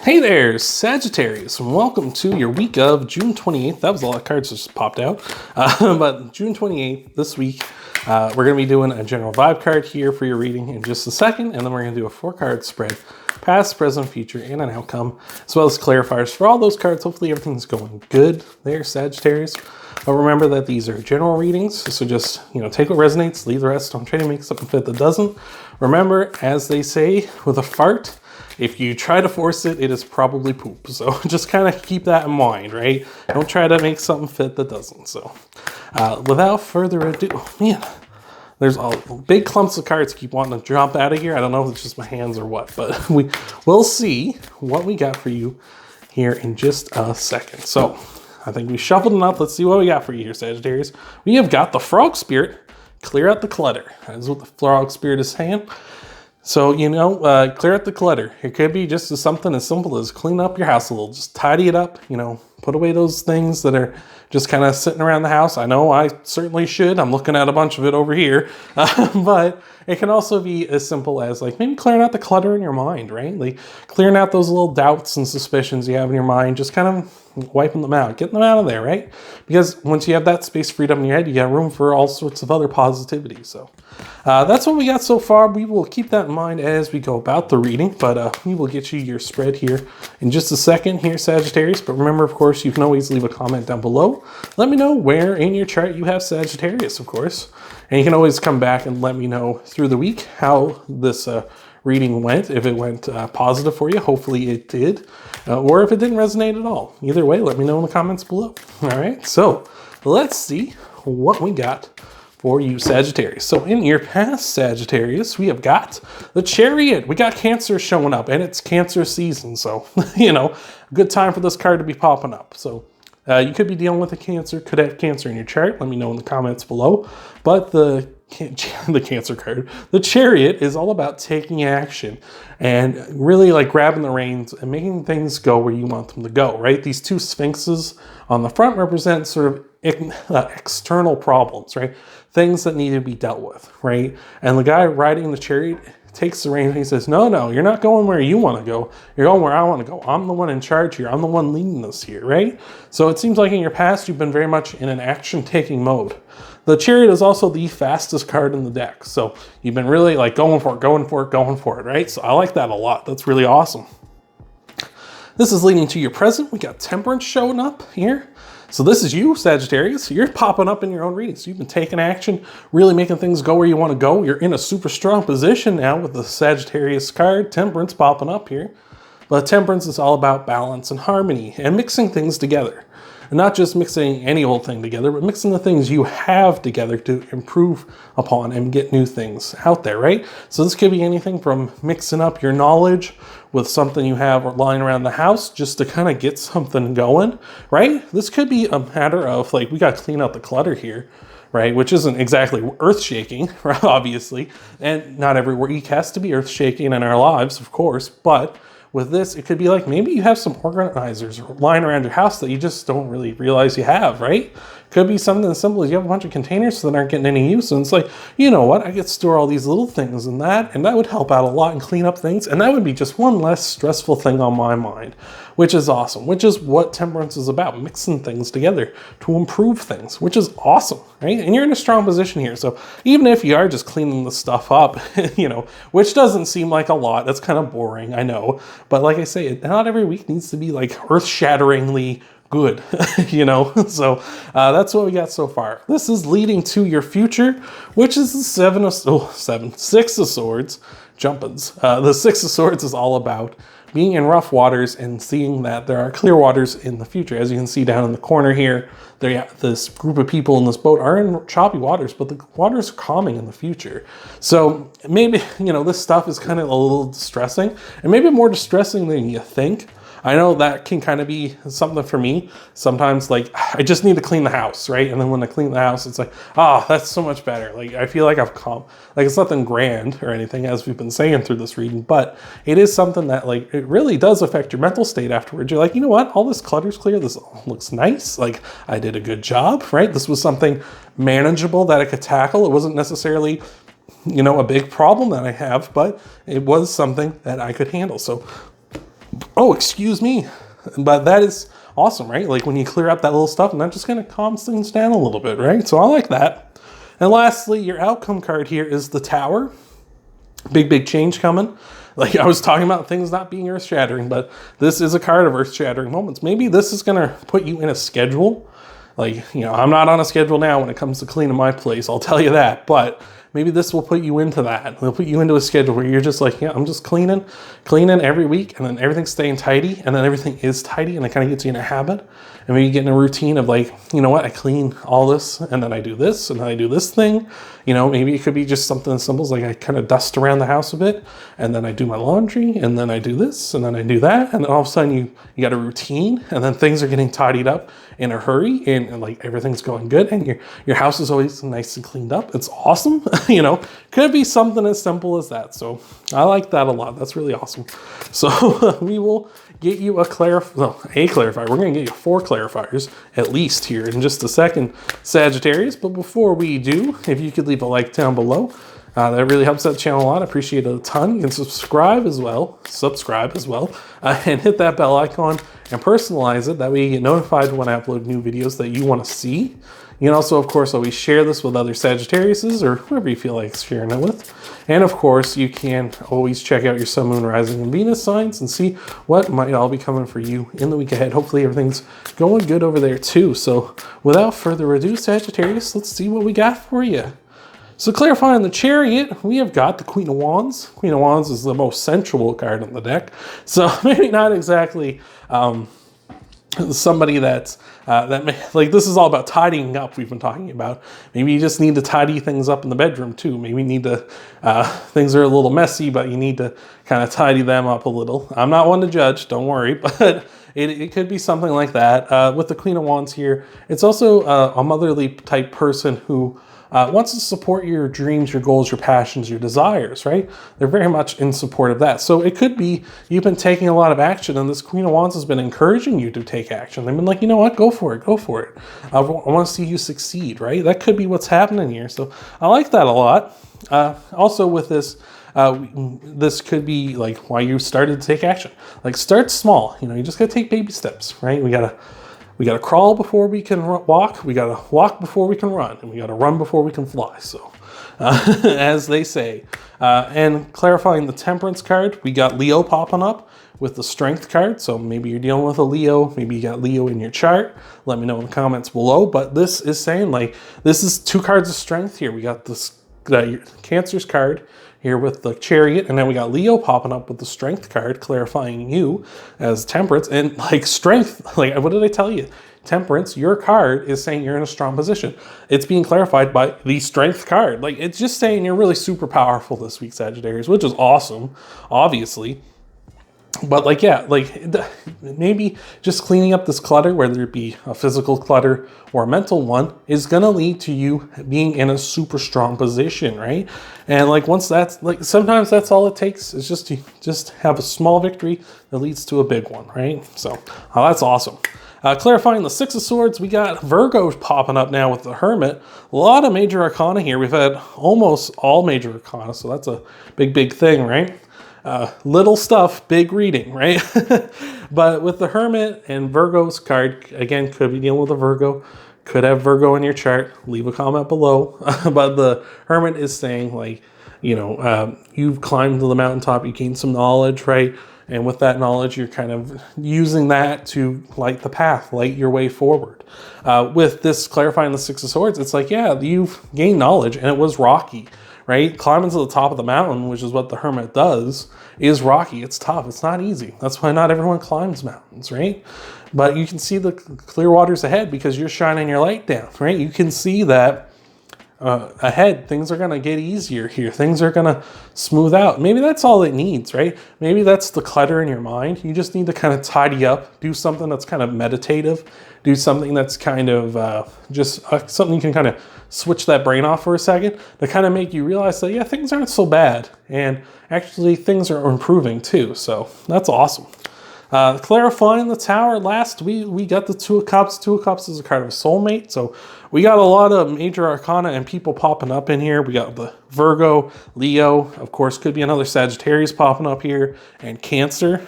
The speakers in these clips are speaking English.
Hey there, Sagittarius, and welcome to your week of June 28th. That was a lot of cards that just popped out. But June 28th, this week, we're going to be doing a general vibe card here for your reading in just a second, and then we're going to do a 4-card spread, past, present, future, and an outcome, as well as clarifiers for all those cards. Hopefully everything's going good there, Sagittarius. But remember that these are general readings, so just, take what resonates, leave the rest. Don't try to make something fit that doesn't. Remember, as they say with a fart, if you try to force it, it is probably poop. So just kind of keep that in mind, right? Don't try to make something fit that doesn't. So without further ado, man, there's all big clumps of cards keep wanting to jump out of here. I don't know if it's just my hands or what, but we'll see what we got for you here in just a second. So I think we shuffled enough. Let's see what we got for you here, Sagittarius. We have got the Frog Spirit. Clear out the clutter. That is what the Frog Spirit is saying. So, clear out the clutter. It could be just something as simple as clean up your house a little. Just tidy it up, put away those things that are just kind of sitting around the house. I know I certainly should. I'm looking at a bunch of it over here. But it can also be as simple as maybe clearing out the clutter in your mind, right? Like clearing out those little doubts and suspicions you have in your mind, just kind of wiping them out, getting them out of there, right? Because once you have that space freed up in your head, you got room for all sorts of other positivity. So that's what we got so far. We will keep that in mind as we go about the reading, but we will get you your spread here in just a second here, Sagittarius. But remember, of course, you can always leave a comment down below. Let me know where in your chart you have Sagittarius, of course. And you can always come back and let me know through the week how this reading went, if it went positive for you. Hopefully it did, or if it didn't resonate at all. Either way, let me know in the comments below. All right, so let's see what we got for you, Sagittarius. So in your past, Sagittarius, we have got the Chariot. We got Cancer showing up, and it's Cancer season, so good time for this card to be popping up. So you could be dealing with a Cancer, could have Cancer in your chart. Let me know in the comments below. But the Cancer card, the Chariot, is all about taking action and really grabbing the reins and making things go where you want them to go, right? These two sphinxes on the front represent sort of external problems, right? Things that need to be dealt with, right? And the guy riding the Chariot takes the reins and he says, no, you're not going where you want to go. You're going where I want to go. I'm the one in charge here. I'm the one leading this here, right? So it seems like in your past, you've been very much in an action-taking mode. The Chariot is also the fastest card in the deck. So you've been really going for it, right? So I like that a lot. That's really awesome. This is leading to your present. We got Temperance showing up here. So this is you, Sagittarius. You're popping up in your own readings. You've been taking action, really making things go where you want to go. You're in a super strong position now with the Sagittarius card, Temperance, popping up here. But Temperance is all about balance and harmony and mixing things together. And not just mixing any old thing together, but mixing the things you have together to improve upon and get new things out there, right? So this could be anything from mixing up your knowledge with something you have lying around the house just to kind of get something going, right? This could be a matter of we got to clean out the clutter here, right? Which isn't exactly earth-shaking, right? Obviously. And not every week has to be earth-shaking in our lives, of course, but with this, it could be maybe you have some organizers lying around your house that you just don't really realize you have, right? Could be something as simple as you have a bunch of containers that aren't getting any use. And it's you know what? I get to store all these little things in that, and that would help out a lot and clean up things. And that would be just one less stressful thing on my mind, which is awesome, which is what Temperance is about, mixing things together to improve things, which is awesome, right? And you're in a strong position here. So even if you are just cleaning the stuff up, which doesn't seem like a lot, that's kind of boring, I know. But like I say, not every week needs to be earth-shatteringly good, So that's what we got so far. This is leading to your future, which is the Six of Swords, jumpins. The Six of Swords is all about being in rough waters and seeing that there are clear waters in the future. As you can see down in the corner here, this group of people in this boat are in choppy waters, but the water's calming in the future. So maybe, this stuff is kind of a little distressing, and maybe more distressing than you think. I know that can kind of be something for me. Sometimes, I just need to clean the house, right? And then when I clean the house, it's that's so much better. I feel like I've calm. It's nothing grand or anything, as we've been saying through this reading, but it is something that, it really does affect your mental state afterwards. You're you know what? All this clutter's clear. This looks nice. I did a good job, right? This was something manageable that I could tackle. It wasn't necessarily, a big problem that I have, but it was something that I could handle. So Oh, excuse me. But that is awesome, right? Like when you clear up that little stuff, and that just kind of calms things down a little bit, right? So I like that. And lastly, your outcome card here is the Tower. Big change coming. Like I was talking about things not being earth-shattering, but this is a card of earth-shattering moments. Maybe this is going to put you in a schedule. Like, you know, I'm not on a schedule now when it comes to cleaning my place, I'll tell you that. But maybe this will put you into that. It'll put you into a schedule where you're just like, yeah, I'm just cleaning every week, and then everything's staying tidy, and then everything is tidy, and it kind of gets you in a habit. And maybe you get in a routine of like, you know what, I clean all this, and then I do this, and then I do this thing. You know, maybe it could be just something as simple as like I kind of dust around the house a bit, and then I do my laundry, and then I do this, and then I do that, and then all of a sudden you got a routine, and then things are getting tidied up in a hurry, and like everything's going good, and your house is always nice and cleaned up. It's awesome. You know, could be something as simple as that. So I like that a lot. That's really awesome. So we will get you a clarifier. We're going to get you 4 clarifiers at least here in just a second, Sagittarius. But before we do, if you could leave a like down below, that really helps that channel a lot. I appreciate it a ton. You can subscribe as well, and hit that bell icon and personalize it. That way you get notified when I upload new videos that you want to see. You can also, of course, always share this with other Sagittariuses or whoever you feel like sharing it with. And of course, you can always check out your Sun, Moon, Rising, and Venus signs and see what might all be coming for you in the week ahead. Hopefully everything's going good over there too. So without further ado, Sagittarius, let's see what we got for you. So clarifying the Chariot, we have got the Queen of Wands. Queen of Wands is the most sensual card on the deck. So maybe not exactly somebody that's like, this is all about tidying up. We've been talking about maybe you just need to tidy things up in the bedroom too. Maybe you need to things are a little messy, but you need to kind of tidy them up a little. I'm not one to judge, don't worry, but it could be something like that. With the Queen of Wands here, it's also a motherly type person who wants to support your dreams, your goals, your passions, your desires, right? They're very much in support of that. So it could be you've been taking a lot of action, and this Queen of Wands has been encouraging you to take action. They've been like, you know what, go for it, go for it. I want to see you succeed, right? That could be what's happening here. So I like that a lot. Also with this, this could be like why you started to take action. Like start small, you know, you just gotta take baby steps, right? We gotta crawl before we can walk. We gotta walk before we can run, and we gotta run before we can fly. So, as they say. And clarifying the Temperance card, we got Leo popping up with the Strength card. So maybe you're dealing with a Leo. Maybe you got Leo in your chart. Let me know in the comments below. But this is saying like this is 2 cards of strength here. We got this Cancer's card here with the Chariot, and then we got Leo popping up with the Strength card, clarifying you as Temperance. And like Strength, like what did I tell you? Temperance, your card is saying you're in a strong position. It's being clarified by the Strength card. Like it's just saying you're really super powerful this week, Sagittarius, which is awesome, obviously. But like, yeah, like maybe just cleaning up this clutter, whether it be a physical clutter or a mental one, is going to lead to you being in a super strong position, right? And like once that's like, sometimes that's all it takes is just to have a small victory that leads to a big one, right? So that's awesome. Clarifying the 6 of Swords, we got Virgo popping up now with the Hermit. A lot of major arcana here. We've had almost all major arcana, so that's a big thing, right? Little stuff, big reading, right? But with the Hermit and Virgo's card, again, could be dealing with a Virgo, could have Virgo in your chart. Leave a comment below. But the Hermit is saying, like, you know, you've climbed to the mountaintop, you gained some knowledge, right? And with that knowledge, you're kind of using that to light the path, light your way forward. With this clarifying the 6 of Swords, it's like, yeah, you've gained knowledge and it was rocky, right? Climbing to the top of the mountain, which is what the Hermit does, is rocky. It's tough. It's not easy. That's why not everyone climbs mountains, right? But you can see the clear waters ahead because you're shining your light down, right? You can see that ahead, things are going to get easier here. Things are going to smooth out. Maybe that's all it needs, right? Maybe that's the clutter in your mind. You just need to kind of tidy up, do something that's kind of meditative, do something that's kind of just something you can kind of switch that brain off for a second to kind of make you realize that, yeah, things aren't so bad. And actually things are improving too. So that's awesome. Clarifying the Tower, last we got the 2 of Cups. 2 of Cups is a card of a soulmate. So we got a lot of major arcana and people popping up in here. We got the Virgo, Leo, of course, could be another Sagittarius popping up here, and Cancer.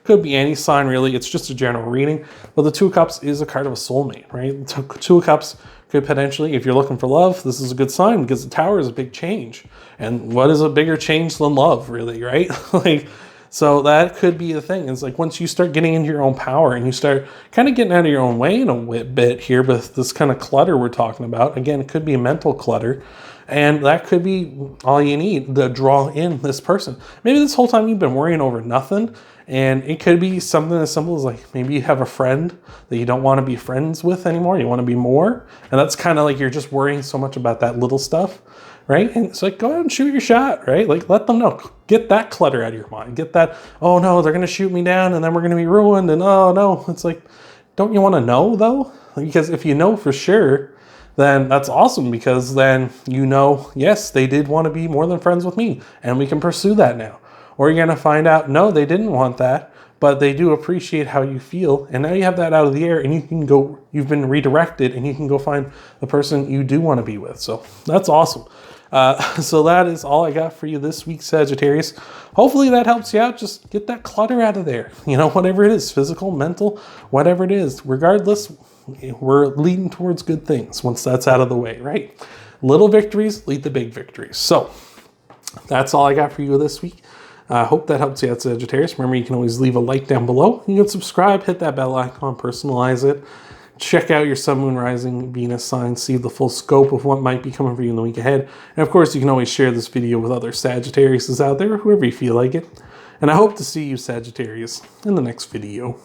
Could be any sign, really. It's just a general reading. But the Two of Cups is a card of a soulmate, right? The Two of Cups could potentially, if you're looking for love, this is a good sign because the Tower is a big change. And what is a bigger change than love, really, right? Like, so that could be the thing. It's like once you start getting into your own power and you start kind of getting out of your own way in a bit here with this kind of clutter we're talking about. Again, it could be a mental clutter. And that could be all you need to draw in this person. Maybe this whole time you've been worrying over nothing. And it could be something as simple as like maybe you have a friend that you don't want to be friends with anymore. You want to be more. And that's kind of like you're just worrying so much about that little stuff, right? And it's like, go ahead and shoot your shot, right? Like let them know. Get that clutter out of your mind. Get that, oh no, they're going to shoot me down and then we're going to be ruined. And oh no, it's like, don't you want to know though? Because if you know for sure, then that's awesome because then you know, yes, they did want to be more than friends with me and we can pursue that now. Or you're going to find out, no, they didn't want that, but they do appreciate how you feel. And now you have that out of the air and you can go, you've been redirected and you can go find the person you do want to be with. So that's awesome. So that is all I got for you this week, Sagittarius. Hopefully that helps you out. Just get that clutter out of there. You know, whatever it is, physical, mental, whatever it is. Regardless, we're leading towards good things once that's out of the way, right? Little victories lead to big victories. So that's all I got for you this week. I hope that helps you out, Sagittarius. Remember, you can always leave a like down below. You can subscribe, hit that bell icon, personalize it. Check out your Sun, Moon, Rising, Venus signs. See the full scope of what might be coming for you in the week ahead. And of course, you can always share this video with other Sagittariuses out there, whoever you feel like it. And I hope to see you, Sagittarius, in the next video.